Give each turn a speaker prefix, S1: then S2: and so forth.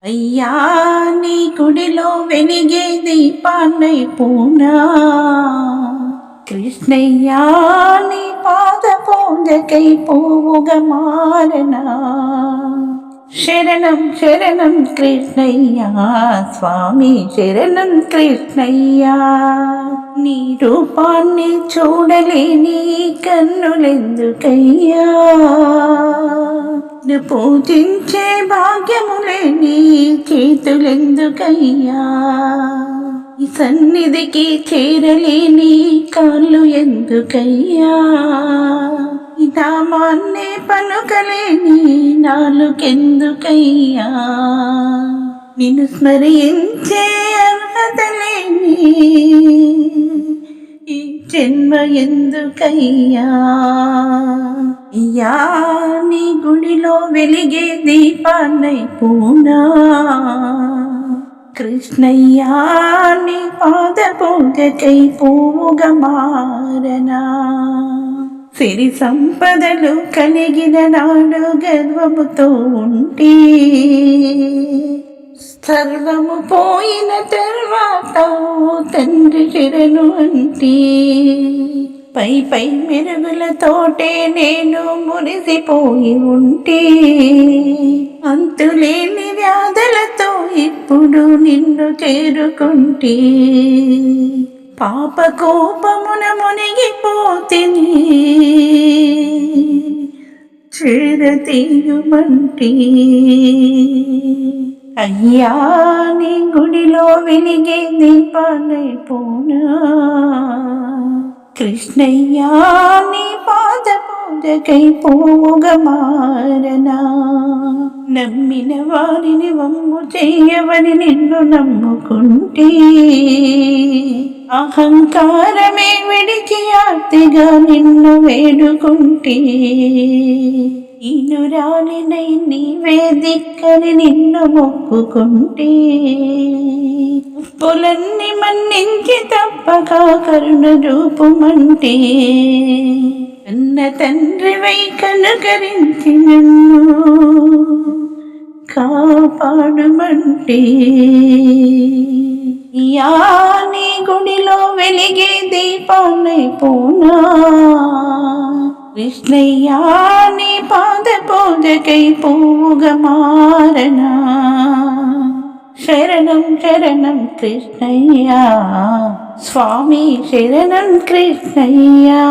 S1: అయ్యా నీ గుడిలో వెలిగే దీపాన్నై పూనా, కృష్ణయ్యా నీ పాద పూజకై పువ్వుగా మారనా. శరణం శరణం కృష్ణయ్యా స్వామి, శరణం కృష్ణయ్యా. నీ రూపాన్ని చూడలేని కన్నులెందుకయ్యా, పూజించే భాగ్యములేని చేతులెందుకయ్యా, ఈ సన్నిధికి చేరలేని కాళ్ళు ఎందుకయ్యా, ఈ నామాన్నే పలుకలేని నాలుకెందుకయ్యా, నిన్ను స్మరించే అర్హత లేని ఈ జన్మ ఎందుకయ్యా. అయ్యా నీ గుడిలో వెలిగే దీపాన్నై పూనా, కృష్ణయ్యా నీ పాద పూజకై పువ్వుగా మారనా. సిరి సంపదలు కలిగిన నాడు గర్వముతో ఉంటే, సర్వము పోయిన తర్వాత తండ్రి శరణు అంటే, పై పై మెరుగులతోటే నేను మురిసిపోయి ఉంటే, అంతులేని వ్యాధులతో ఇప్పుడు నిన్ను చేరుకుంటే, పాప కోపమున మునిగిపోతిని చేరతీయుమంటే. అయ్యా నీ గుడిలో వెలిగే దీపాన్నై పూనా, కృష్ణయ్యా నీ పాద పూజకై పువ్వుగా మారనా. నమ్మిన వారిని వమ్ము చేయవని నిన్ను నమ్ముకుంటే, అహంకారమే విడిచి ఆర్తిగా నిన్ను వేడుకుంటే, ఈనురాలినై నీవే దిక్కని నిన్ను మొక్కుకుంటే, ఉప్పులన్నీ మన్నించి తప్పక కరుణ రూపుమంటే, అన్న తండ్రివై కనుకరించి నన్ను కాపాడుమంటే. యా నీ గుడిలో వెలిగే దీపాన్నై పూనా, కృష్ణయ్యా నీ పాద పూజకై పువ్వుగా మారనా. శరణం శరణం కృష్ణయ్యా స్వామి, శరణం కృష్ణయ్యా.